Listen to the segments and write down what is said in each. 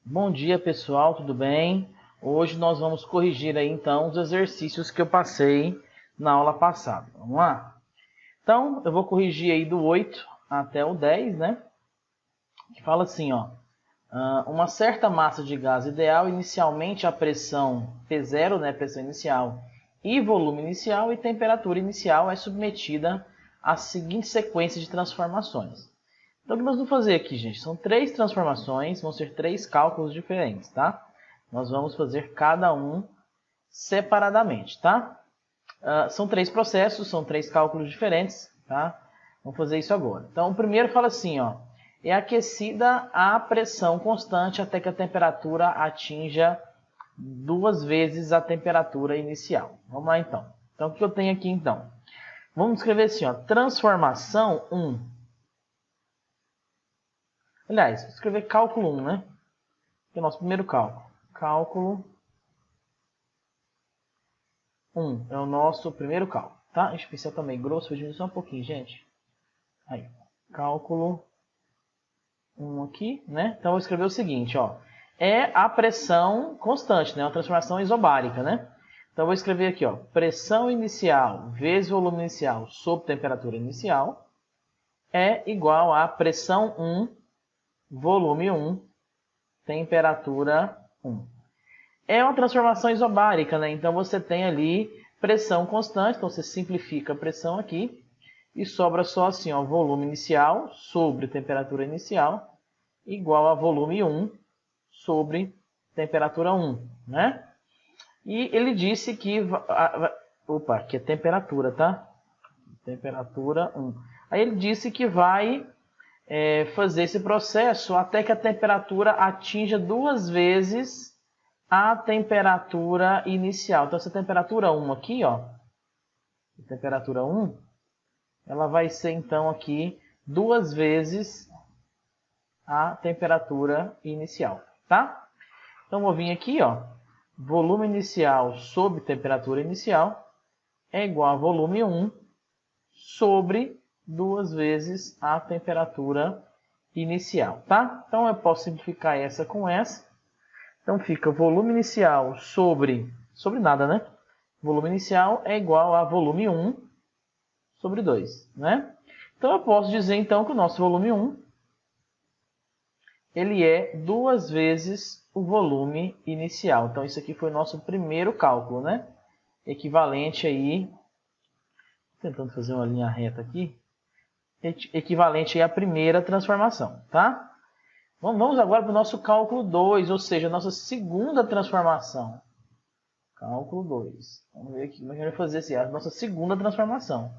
Bom dia, pessoal, tudo bem? Hoje nós vamos corrigir aí então os exercícios que eu passei na aula passada. Vamos lá? Então, eu vou corrigir aí do 8 até o 10, né? Que fala assim, ó. Uma certa massa de gás ideal, inicialmente a pressão P0, né, pressão inicial, e volume inicial e temperatura inicial é submetida à seguinte sequência de transformações. Então, o que nós vamos fazer aqui, gente? São 3 transformações, vão ser 3 cálculos diferentes, tá? Nós vamos fazer cada um separadamente, tá? São 3 processos, são 3 cálculos diferentes, tá? Vamos fazer isso agora. Então, o primeiro fala assim, ó. É aquecida a pressão constante até que a temperatura atinja 2 vezes a temperatura inicial. Vamos lá, então. Então, o que eu tenho aqui, então? Vamos escrever assim, ó. Transformação 1. Aliás, vou escrever cálculo 1, né? Que é o nosso primeiro cálculo. Cálculo 1 é o nosso primeiro cálculo, tá? Deixa eu pensar também grosso, vou diminuir só um pouquinho, gente. Aí, cálculo 1 aqui, né? Então, eu vou escrever o seguinte, ó. É a pressão constante, né? Uma transformação isobárica, né? Então, eu vou escrever aqui, ó. Pressão inicial vezes volume inicial sobre temperatura inicial é igual a pressão 1, volume 1, temperatura 1. É uma transformação isobárica, né? Então, você tem ali pressão constante, então você simplifica a pressão aqui e sobra só assim, ó, volume inicial sobre temperatura inicial igual a volume 1 sobre temperatura 1, né? E ele disse que... Opa, aqui é temperatura, tá? Temperatura 1. Aí ele disse que vai fazer esse processo até que a temperatura atinja 2 vezes a temperatura inicial. Então, essa temperatura 1 aqui, ó, temperatura 1, ela vai ser, então, aqui 2 vezes a temperatura inicial, tá? Então, vou vir aqui, ó, volume inicial sobre temperatura inicial é igual a volume 1 sobre 2 vezes a temperatura inicial, tá? Então, eu posso simplificar essa com essa. Então, fica volume inicial sobre nada, né? Volume inicial é igual a volume 1 sobre 2, né? Então, eu posso dizer, então, que o nosso volume 1 ele é 2 vezes o volume inicial. Então, isso aqui foi o nosso primeiro cálculo, né? Equivalente aí... Tentando fazer uma linha reta aqui. Equivalente aí à primeira transformação, tá? Vamos agora para o nosso cálculo 2, ou seja, a nossa segunda transformação. Cálculo 2. Vamos ver aqui como é que a gente vai fazer assim, a nossa segunda transformação.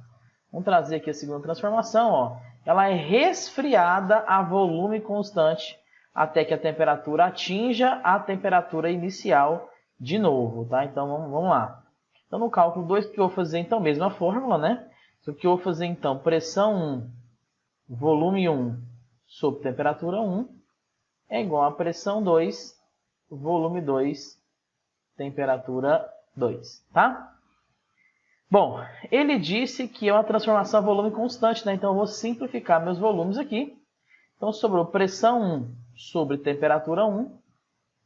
Vamos trazer aqui a segunda transformação, ó. Ela é resfriada a volume constante até que a temperatura atinja a temperatura inicial de novo, tá? Então, vamos lá. Então, no cálculo 2, o que eu vou fazer, então, mesma fórmula, né? O que eu vou fazer, então, pressão 1, volume 1 sobre temperatura 1 é igual a pressão 2, volume 2, temperatura 2, tá? Bom, ele disse que é uma transformação a volume constante, né? Então, eu vou simplificar meus volumes aqui. Então, sobrou pressão 1 sobre temperatura 1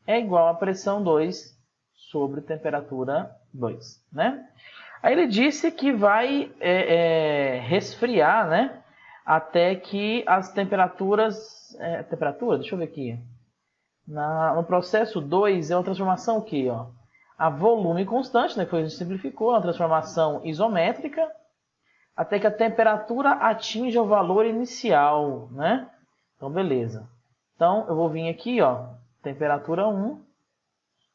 é igual a pressão 2 sobre temperatura 2, né? Aí ele disse que vai resfriar, né? Até que as temperaturas... deixa eu ver aqui. No processo 2 é uma transformação o quê? Ó? A volume constante, né? Que a gente simplificou, uma transformação isométrica, até que a temperatura atinja o valor inicial, né? Então, beleza. Então, eu vou vir aqui, ó, temperatura 1,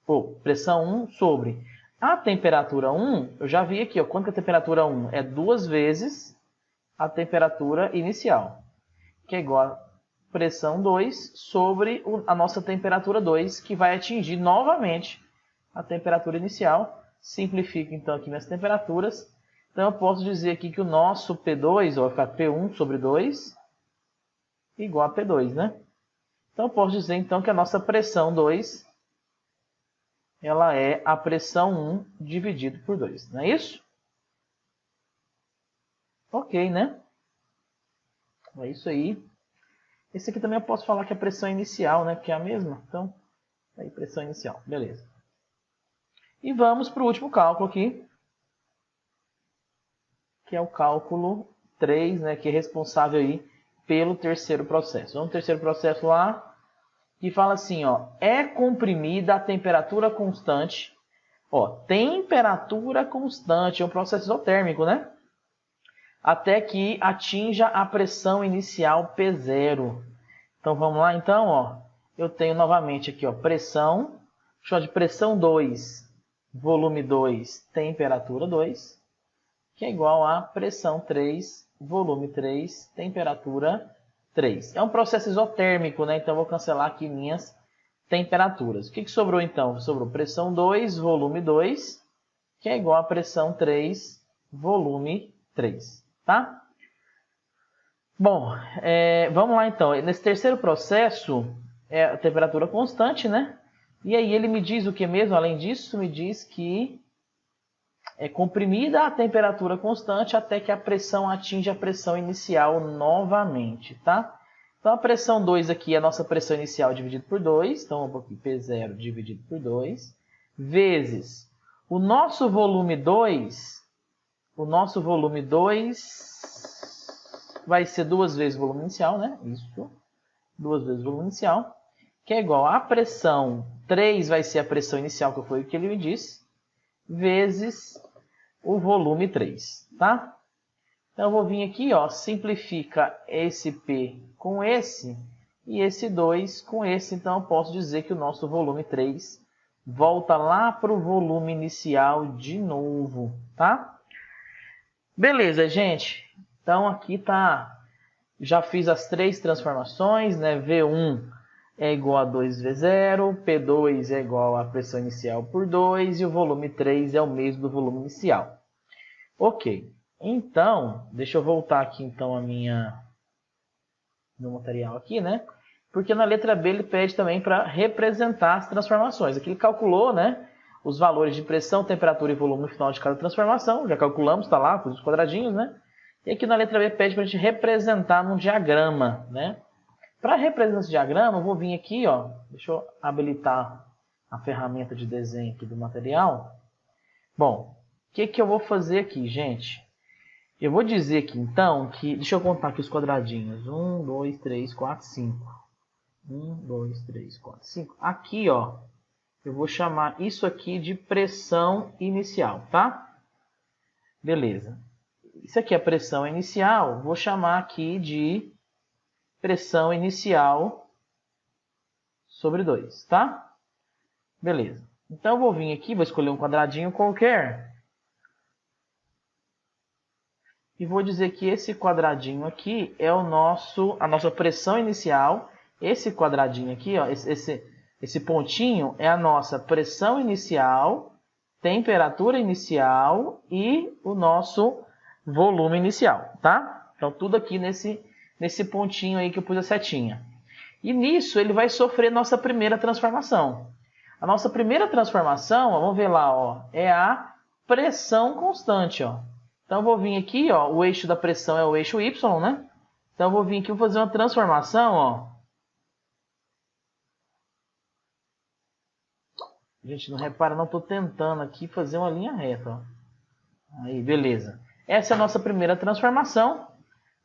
ou pressão 1 sobre a temperatura 1, eu já vi aqui, ó, quanto que a temperatura 1 é 2 vezes a temperatura inicial, que é igual a pressão 2 sobre a nossa temperatura 2, que vai atingir novamente a temperatura inicial. Simplifico, então, aqui minhas temperaturas. Então, eu posso dizer aqui que o nosso P2 vai ficar P1 sobre 2 igual a P2, né? Então, eu posso dizer, então, que a nossa pressão 2 ela é a pressão 1 dividido por 2. Não é isso? Ok, né? É isso aí. Esse aqui também eu posso falar que é a pressão inicial, né? Porque é a mesma. Então, Aí, pressão inicial, beleza. E vamos para o último cálculo aqui, que é o cálculo 3, né, que é responsável aí pelo terceiro processo. Vamos ao terceiro processo lá, que fala assim, ó, é comprimida a temperatura constante. Ó, temperatura constante, é um processo isotérmico, né? Até que atinja a pressão inicial P0. Então vamos lá, então, ó, eu tenho novamente aqui, ó, pressão, chamar de pressão 2, volume 2, temperatura 2, que é igual a pressão 3, volume 3, temperatura 3. É um processo isotérmico, né? Então eu vou cancelar aqui minhas temperaturas. O que sobrou então? Sobrou pressão 2, volume 2, que é igual a pressão 3, volume 3, tá? Bom, vamos lá então. Nesse terceiro processo, é a temperatura constante, né? E aí ele me diz o que mesmo? Além disso, me diz que é comprimida a temperatura constante até que a pressão atinja a pressão inicial novamente, tá? Então a pressão 2 aqui é a nossa pressão inicial dividido por 2. Então vamos pôr aqui P0 dividido por 2. Vezes o nosso volume 2. O nosso volume 2 vai ser 2 vezes o volume inicial, né? Isso. 2 vezes o volume inicial. Que é igual a pressão 3 vai ser a pressão inicial, que foi o que ele me disse. Vezes o volume 3, tá? Então eu vou vir aqui, ó, simplifica esse P com esse e esse 2 com esse. Então eu posso dizer que o nosso volume 3 volta lá para o volume inicial de novo, tá? Beleza, gente. Então aqui tá, já fiz as 3 transformações, né? V1 é igual a 2V0, P2 é igual a pressão inicial por 2 e o volume 3 é o mesmo do volume inicial. Ok, então, deixa eu voltar aqui então no material aqui, né? Porque na letra B ele pede também para representar as transformações. Aqui ele calculou, né, os valores de pressão, temperatura e volume no final de cada transformação. Já calculamos, está lá, com os quadradinhos, né? E aqui na letra B pede para a gente representar num diagrama, né? Para representar esse diagrama, eu vou vir aqui, ó, deixa eu habilitar a ferramenta de desenho aqui do material. Bom, o que eu vou fazer aqui, gente? Eu vou dizer aqui, então, que... Deixa eu contar aqui os quadradinhos. 1, 2, 3, 4, 5. 1, 2, 3, 4, 5. Aqui, ó, eu vou chamar isso aqui de pressão inicial, tá? Beleza. Isso aqui é a pressão inicial. Vou chamar aqui de pressão inicial sobre 2, tá? Beleza. Então, eu vou vir aqui, vou escolher um quadradinho qualquer. E vou dizer que esse quadradinho aqui é a nossa pressão inicial. Esse quadradinho aqui, ó, esse pontinho é a nossa pressão inicial, temperatura inicial e o nosso volume inicial, tá? Então, tudo aqui nesse pontinho aí que eu pus a setinha. E nisso ele vai sofrer nossa primeira transformação. A nossa primeira transformação, ó, vamos ver lá, ó, é a pressão constante, ó. Então, eu vou vir aqui, ó, o eixo da pressão é o eixo Y, né? Então, eu vou vir aqui e vou fazer uma transformação, ó. Gente, não repara, não estou tentando aqui fazer uma linha reta, ó. Aí, beleza. Essa é a nossa primeira transformação,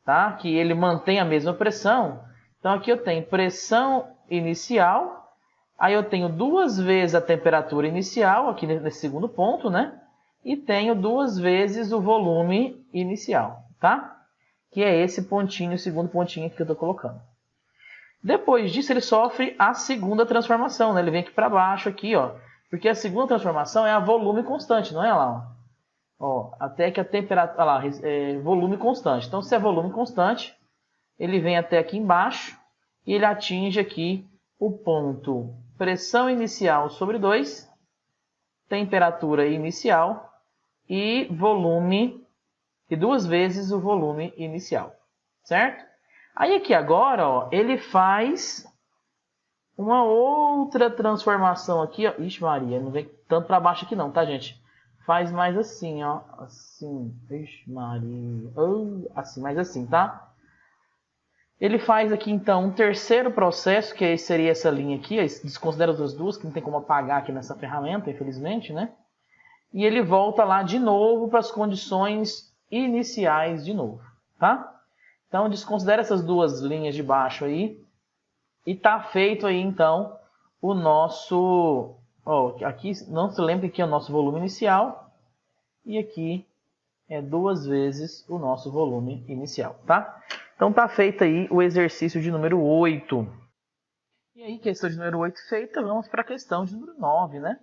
tá? Que ele mantém a mesma pressão. Então, aqui eu tenho pressão inicial, aí eu tenho 2 vezes a temperatura inicial, aqui nesse segundo ponto, né? E tenho 2 vezes o volume inicial, tá? Que é esse pontinho, o segundo pontinho aqui que eu estou colocando. Depois disso, ele sofre a segunda transformação, né? Ele vem aqui para baixo, aqui, ó. Porque a segunda transformação é a volume constante, não é lá? Ó, até que a temperatura... Olha lá, volume constante. Então, se é volume constante, ele vem até aqui embaixo e ele atinge aqui o ponto pressão inicial sobre 2, temperatura inicial e volume, e 2 vezes o volume inicial, certo? Aí aqui agora, ó, ele faz uma outra transformação aqui, ó. Ixi Maria, não vem tanto para baixo aqui não, tá, gente? Faz mais assim, ó, assim, ixi Maria, assim, mais assim, tá? Ele faz aqui, então, um terceiro processo, que seria essa linha aqui. Desconsidera as duas, que não tem como apagar aqui nessa ferramenta, infelizmente, né? E ele volta lá de novo para as condições iniciais de novo, tá? Então, desconsidera essas duas linhas de baixo aí. E tá feito aí, então, o nosso... Ó, aqui, não se lembra que é o nosso volume inicial. E aqui é 2 vezes o nosso volume inicial, tá? Então tá feito aí o exercício de número 8. E aí, questão de número 8 feita, vamos para a questão de número 9, né?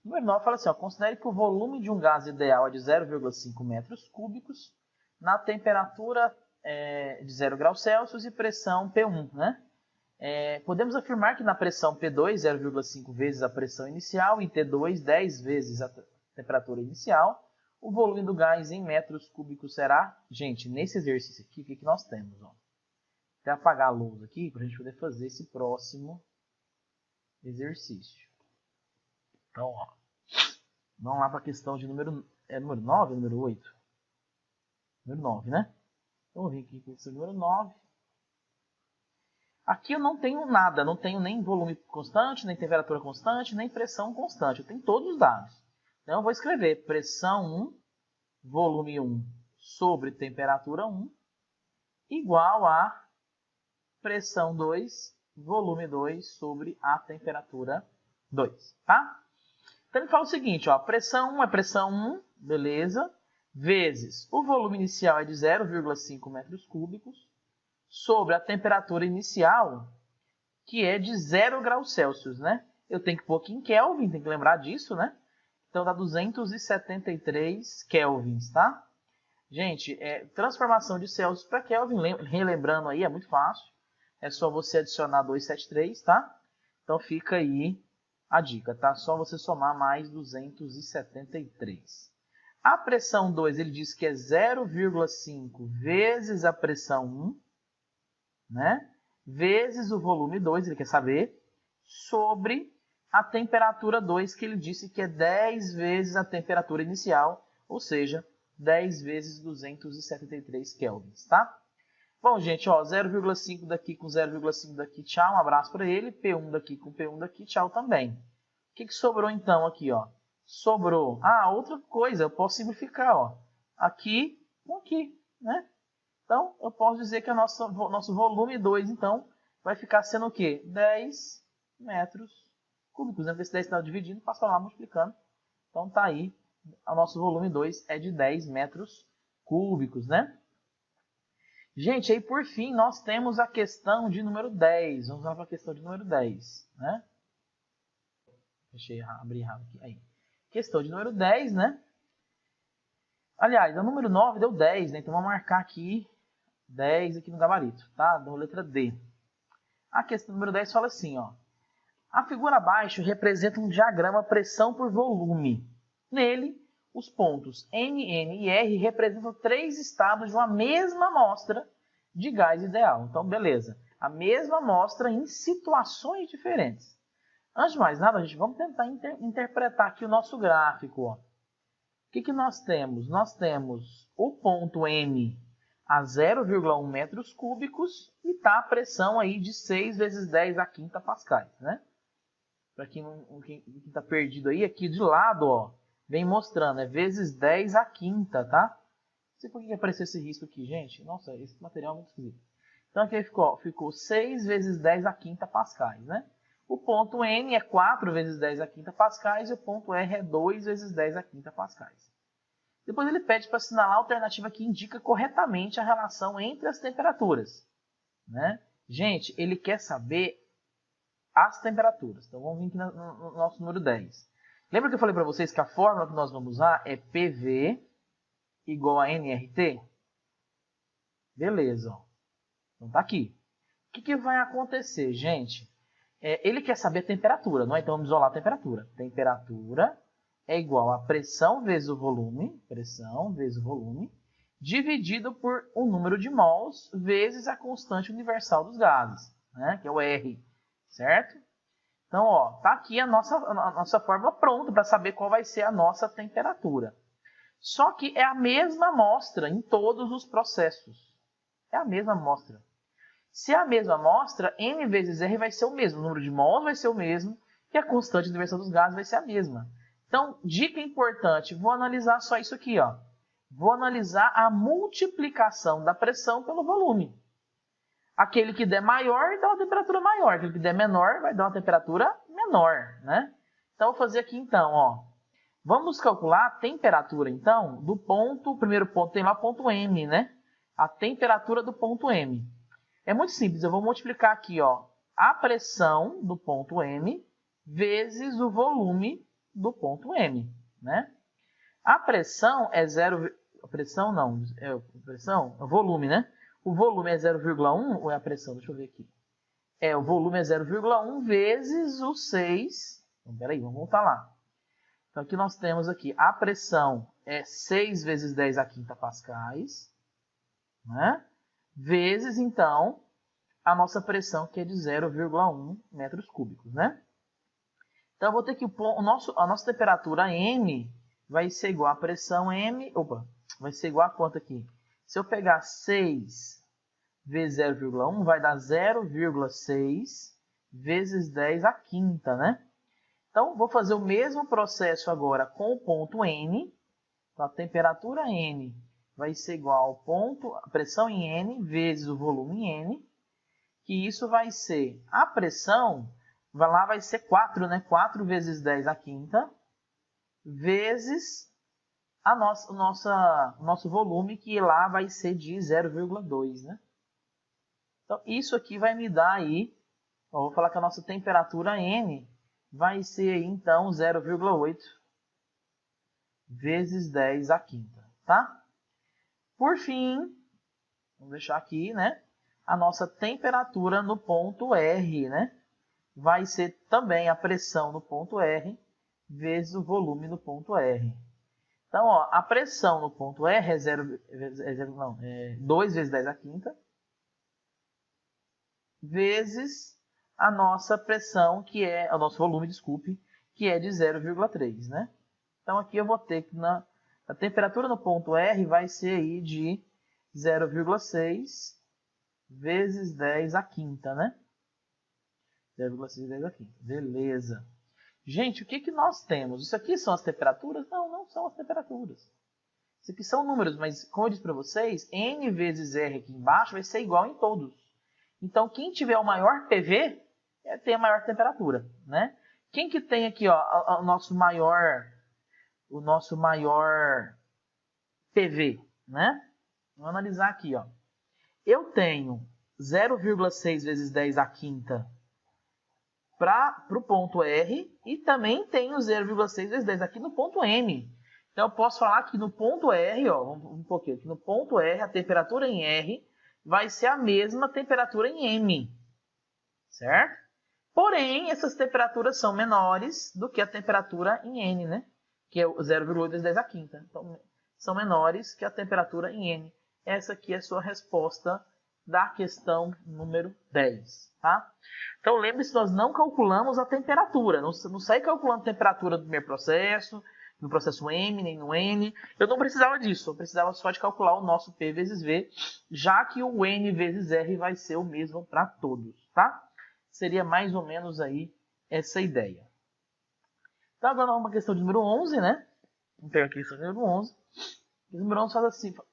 Número 9 fala assim, ó, considere que o volume de um gás ideal é de 0,5 metros cúbicos na temperatura de 0 graus Celsius e pressão P1, né? Podemos afirmar que na pressão P2, 0,5 vezes a pressão inicial e T2, 10 vezes a temperatura inicial, o volume do gás em metros cúbicos será... Gente, nesse exercício aqui, o que nós temos? Ó? Vou apagar a luz aqui para a gente poder fazer esse próximo exercício. Então, ó, vamos lá para a questão de número 9 ou número 8? Número 9, né? Então, vamos vir aqui para a questão de número 9. Aqui eu não tenho nada, não tenho nem volume constante, nem temperatura constante, nem pressão constante. Eu tenho todos os dados. Então, eu vou escrever pressão 1, volume 1 sobre temperatura 1, igual a pressão 2, volume 2 sobre a temperatura 2, tá? Então, ele fala o seguinte, ó, pressão 1 é pressão 1, beleza, vezes o volume inicial é de 0,5 metros cúbicos, sobre a temperatura inicial, que é de 0 graus Celsius, né? Eu tenho que pôr aqui em Kelvin, tem que lembrar disso, né? Então, dá 273 kelvins, tá? Gente, transformação de Celsius para Kelvin, relembrando aí, é muito fácil. É só você adicionar 273, tá? Então, fica aí a dica, tá? Só você somar mais 273. A pressão 2, ele diz que é 0,5 vezes a pressão 1, né? Vezes o volume 2, ele quer saber, sobre a temperatura 2, que ele disse que é 10 vezes a temperatura inicial, ou seja, 10 vezes 273 kelvins, tá? Bom, gente, ó, 0,5 daqui com 0,5 daqui, tchau, um abraço para ele. P1 daqui com P1 daqui, tchau também. O que sobrou então aqui, ó? Sobrou, outra coisa, eu posso simplificar, ó, aqui com aqui, né? Então, eu posso dizer que o nosso volume 2, então, vai ficar sendo o quê? 10 metros cúbicos, né? Esse 10 está dividindo, passa lá multiplicando. Então, tá aí, o nosso volume 2 é de 10 metros cúbicos, né? Gente, aí por fim, nós temos a questão de número 10. Vamos lá para a questão de número 10, né? Abri errado aqui. Aí. Questão de número 10, né? Aliás, o número 9 deu 10, né? Então, vamos marcar aqui 10 aqui no gabarito, tá? Da letra D. A questão número 10 fala assim, ó. A figura abaixo representa um diagrama pressão por volume. Nele, os pontos N, N e R representam 3 estados de uma mesma amostra de gás ideal. Então, beleza. A mesma amostra em situações diferentes. Antes de mais nada, gente, vamos tentar interpretar aqui o nosso gráfico. Ó. O que nós temos? Nós temos o ponto M a 0,1 metros cúbicos e está a pressão aí de 6 vezes 10 a quinta pascais, né? Para quem está perdido aí, aqui de lado, ó, vem mostrando, é vezes 10 a quinta, tá? Não sei por que apareceu esse risco aqui, gente. Nossa, esse material é muito esquisito. Então aqui ficou 6 vezes 10 a quinta pascais, né? O ponto N é 4 vezes 10 a quinta pascais e o ponto R é 2 vezes 10 a quinta pascais. Depois ele pede para assinalar a alternativa que indica corretamente a relação entre as temperaturas, né? Gente, ele quer saber as temperaturas. Então vamos vir aqui no nosso número 10. Lembra que eu falei para vocês que a fórmula que nós vamos usar é PV igual a nRT? Beleza. Ó. Então tá aqui. O que vai acontecer, gente? Ele quer saber a temperatura, não é? Então vamos isolar a temperatura. Temperatura é igual a pressão vezes o volume, dividido por o número de mols vezes a constante universal dos gases, né? Que é o R, certo? Então, ó, tá aqui a nossa fórmula pronta para saber qual vai ser a nossa temperatura. Só que é a mesma amostra em todos os processos. É a mesma amostra. Se é a mesma amostra, N vezes R vai ser o mesmo. O número de mols vai ser o mesmo e a constante de diversão dos gases vai ser a mesma. Então, dica importante, vou analisar só isso aqui, ó. Vou analisar a multiplicação da pressão pelo volume. Aquele que der maior dá uma temperatura maior, aquele que der menor vai dar uma temperatura menor, né? Então, vou fazer aqui então, ó. Vamos calcular a temperatura, então, do ponto, o primeiro ponto tem lá o ponto M, né? A temperatura do ponto M. É muito simples, eu vou multiplicar aqui, ó, a pressão do ponto M vezes o volume do ponto M, né? A pressão é o volume, né? O volume é 0,1 ou é a pressão? Deixa eu ver aqui. O volume é 0,1 vezes o 6. Então, peraí, vamos voltar lá. Então, aqui nós temos aqui, a pressão é 6 vezes 10 a quinta pascais, né? Vezes, então, a nossa pressão, que é de 0,1 metros cúbicos, né? Então, eu vou ter que a nossa temperatura M vai ser igual a pressão M, vai ser igual a quanto aqui? Se eu pegar 6 vezes 0,1, vai dar 0,6 vezes 10 a quinta, né? Então, vou fazer o mesmo processo agora com o ponto N. Então, a temperatura N vai ser igual ao a pressão em N vezes o volume em N. Que isso vai ser, a pressão, vai ser 4, né? 4 vezes 10 a quinta, vezes o nosso volume, que lá vai ser de 0,2, né? Então, isso aqui vai me dar aí, vou falar que a nossa temperatura N vai ser aí, então, 0,8 vezes 10 a quinta, tá? Por fim, vamos deixar aqui, né? A nossa temperatura no ponto R, né? Vai ser também a pressão no ponto R vezes o volume no ponto R. Então, ó, a pressão no ponto R é 2 vezes 10 a quinta, vezes a nossa pressão, que é o nosso volume, desculpe, que é de 0,3, né? Então, aqui eu vou ter que a temperatura no ponto R vai ser aí de 0,6 vezes 10 a quinta, né? 0,6 vezes 10 a quinta. Beleza. Gente, o que nós temos? Isso aqui são as temperaturas? Não, não são as temperaturas. Isso aqui são números, mas como eu disse para vocês, N vezes R aqui embaixo vai ser igual em todos. Então, quem tiver o maior PV, tem a maior temperatura, né? Quem que tem aqui, ó, o nosso maior PV, né? Vamos analisar aqui, ó. Eu tenho 0,6 vezes 10 a quinta para o ponto R e também tenho 0,6 vezes 10 aqui no ponto M. Então, eu posso falar que no ponto R, ó, um pouquinho, que no ponto R, a temperatura em R vai ser a mesma temperatura em M, certo? Porém, essas temperaturas são menores do que a temperatura em N, né? Que é 0,8 vezes 10 a quinta. Então, são menores que a temperatura em N. Essa aqui é a sua resposta da questão número 10, tá? Então, lembre-se, nós não calculamos a temperatura. Não sai calculando a temperatura do primeiro processo, no processo M, nem no N. Eu não precisava disso. Eu precisava só de calcular o nosso P vezes V, já que o N vezes R vai ser o mesmo para todos, tá? Seria mais ou menos aí essa ideia. Então, agora uma questão de número 11, né? Vamos pegar aqui a questão de número 11. O número 11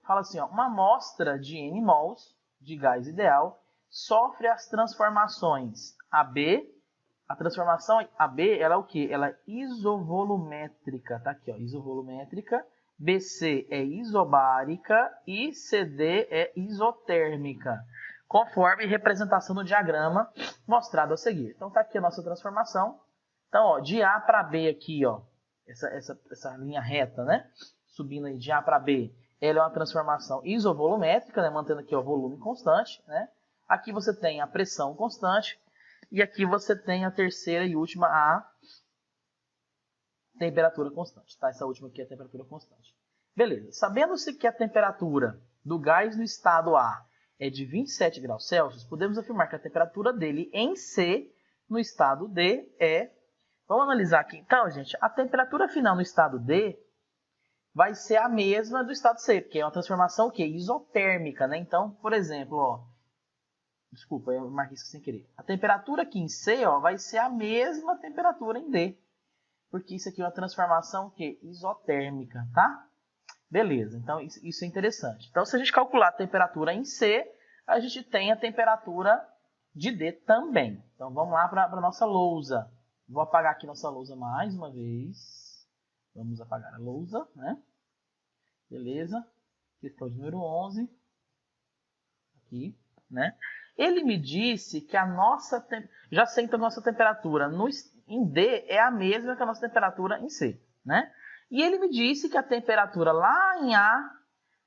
fala assim, ó, uma amostra de N mols de gás ideal sofre as transformações AB. A transformação AB, ela é o quê? Ela é isovolumétrica, tá aqui, ó, isovolumétrica. BC é isobárica e CD é isotérmica, conforme representação no diagrama mostrado a seguir. Então, tá aqui a nossa transformação. Então, ó, de A para B aqui, ó, essa linha reta, né? Subindo aí de A para B, ela é uma transformação isovolumétrica, né? Mantendo aqui o volume constante, né? Aqui você tem a pressão constante e aqui você tem a terceira e última, a temperatura constante, tá? Essa última aqui é a temperatura constante. Beleza. Sabendo-se que a temperatura do gás no estado A é de 27 graus Celsius, podemos afirmar que a temperatura dele em C, no estado D, é... Vamos analisar aqui então, gente. A temperatura final no estado D vai ser a mesma do estado C, porque é uma transformação o quê? Isotérmica, né? Então, por exemplo, ó, Desculpa, eu marquei isso sem querer. A temperatura aqui em C, ó, vai ser a mesma temperatura em D. Porque isso aqui é uma transformação que? Isotérmica, tá? Beleza, então isso é interessante. Então, se a gente calcular a temperatura em C, a gente tem a temperatura de D também. Então, vamos lá para a nossa lousa. Vou apagar aqui nossa lousa mais uma vez. Vamos apagar a lousa, né? Beleza. Questão de número 11. Aqui, né? Ele me disse que a nossa... Já sei então que a nossa temperatura em D é a mesma que a nossa temperatura em C, né? E ele me disse que a temperatura lá em A,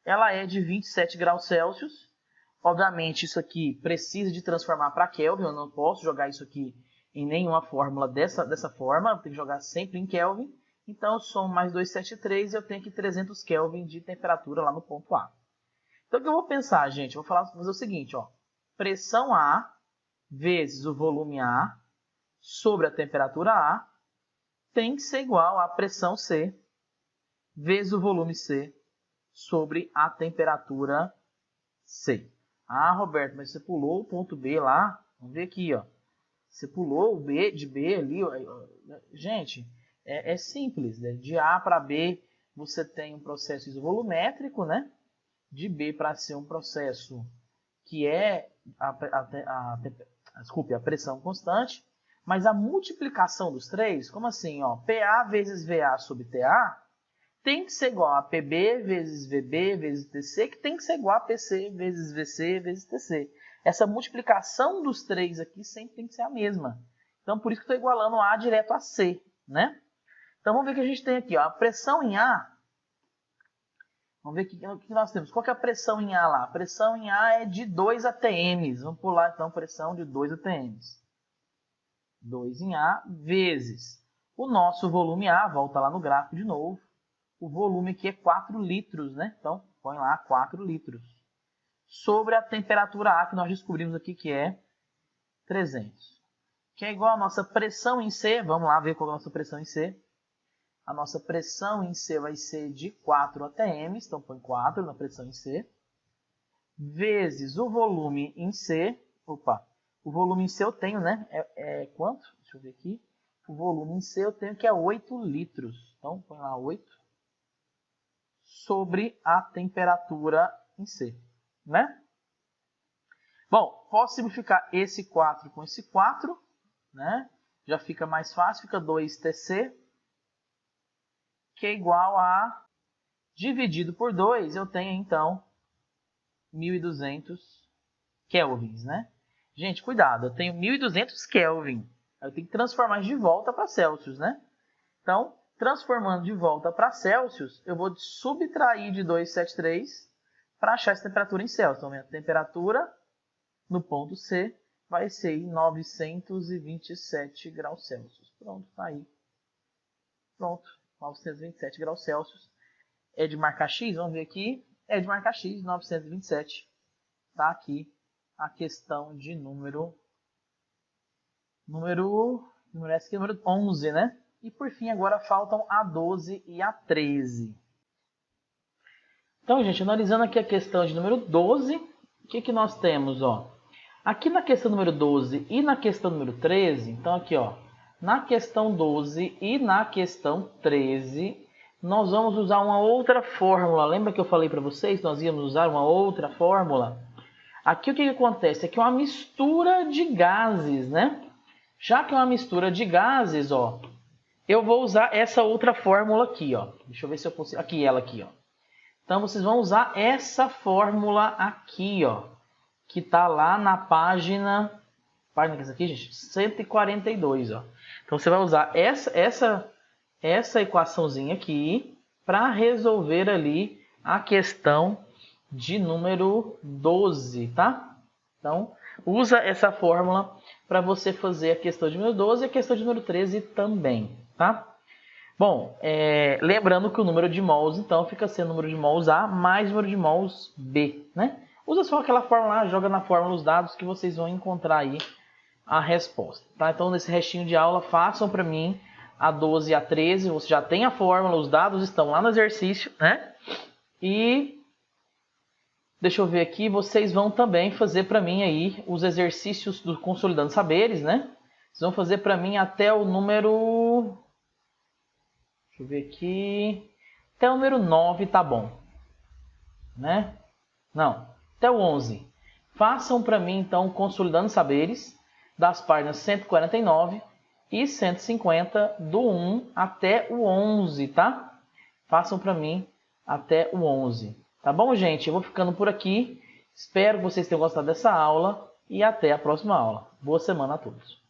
ela é de 27 graus Celsius. Obviamente, isso aqui precisa de transformar para Kelvin. Eu não posso jogar isso aqui em nenhuma fórmula dessa forma. Eu tenho que jogar sempre em Kelvin. Então, eu somo mais 273 e eu tenho aqui 300 Kelvin de temperatura lá no ponto A. Então, o que eu vou pensar, gente? Eu vou fazer o seguinte, ó. Pressão A vezes o volume A sobre a temperatura A tem que ser igual a pressão C vezes o volume C sobre a temperatura C. Ah, Roberto, mas você pulou o ponto B lá. Vamos ver aqui, ó. Você pulou o B de B ali. Ó. Gente, é simples. Né? De A para B, você tem um processo isovolumétrico, né? De B para C, um processo que é a pressão constante. Mas a multiplicação dos três, como assim? Ó, PA vezes VA sobre TA, tem que ser igual a PB vezes VB vezes TC, que tem que ser igual a PC vezes VC vezes TC. Essa multiplicação dos três aqui sempre tem que ser a mesma. Então, por isso que eu estou igualando A direto a C, né? Então, vamos ver o que a gente tem aqui. Ó. A pressão em A, vamos ver o que nós temos. Qual que é a pressão em A lá? A pressão em A é de 2 atms. Vamos pular, então, pressão de 2 atms. 2 em A vezes o nosso volume A, volta lá no gráfico de novo. O volume aqui é 4 litros, né? Então, põe lá 4 litros. Sobre a temperatura A, que nós descobrimos aqui que é 300. Que é igual a nossa pressão em C. Vamos lá ver qual é a nossa pressão em C. A nossa pressão em C vai ser de 4 atm. Então, põe 4 na pressão em C. Vezes o volume em C. Opa, o volume em C eu tenho, né? Quanto? Deixa eu ver aqui. O volume em C eu tenho que é 8 litros. Então, põe lá 8. Sobre a temperatura em C, né? Bom, posso simplificar esse 4 com esse 4, né? Já fica mais fácil, fica 2TC, que é igual a, dividido por 2, eu tenho então 1.200 kelvins, né? Gente, cuidado, eu tenho 1.200 Kelvin, eu tenho que transformar de volta para Celsius, né? Então, transformando de volta para Celsius, eu vou subtrair de 273 para achar essa temperatura em Celsius. Então, minha temperatura no ponto C vai ser 927 graus Celsius. Pronto, tá aí. Pronto, 927 graus Celsius. É de marca X? Vamos ver aqui. É de marca X, 927. Tá aqui a questão de número 11, né? E por fim, agora faltam a 12 e a 13. Então, gente, analisando aqui a questão de número 12, o que nós temos? Ó? Aqui na questão número 12 e na questão número 13, então aqui, ó, na questão 12 e na questão 13, nós vamos usar uma outra fórmula. Lembra que eu falei para vocês que nós íamos usar uma outra fórmula? Aqui o que acontece? Aqui é uma mistura de gases, né? Já que é uma mistura de gases, ó, eu vou usar essa outra fórmula aqui, ó. Deixa eu ver se eu consigo. Aqui, ela aqui, ó. Então, vocês vão usar essa fórmula aqui, ó. Que tá lá na página que é essa aqui, gente? 142, ó. Então, você vai usar essa equaçãozinha aqui para resolver ali a questão de número 12, tá? Então, usa essa fórmula para você fazer a questão de número 12 e a questão de número 13 também, tá? Bom, lembrando que o número de mols, então, fica sendo o número de mols A mais o número de mols B, né? Usa só aquela fórmula lá, joga na fórmula os dados que vocês vão encontrar aí a resposta, tá? Então, nesse restinho de aula, façam para mim a 12 e a 13, você já tem a fórmula, os dados estão lá no exercício, né? E deixa eu ver aqui, vocês vão também fazer para mim aí os exercícios do Consolidando Saberes, né? Vocês vão fazer para mim até o número... Deixa eu ver aqui... Até o número 9 tá bom, né? Não, até o 11. Façam para mim, então, Consolidando Saberes, das páginas 149 e 150, do 1 até o 11, tá? Façam para mim até o 11. Tá bom, gente? Eu vou ficando por aqui. Espero que vocês tenham gostado dessa aula e até a próxima aula. Boa semana a todos.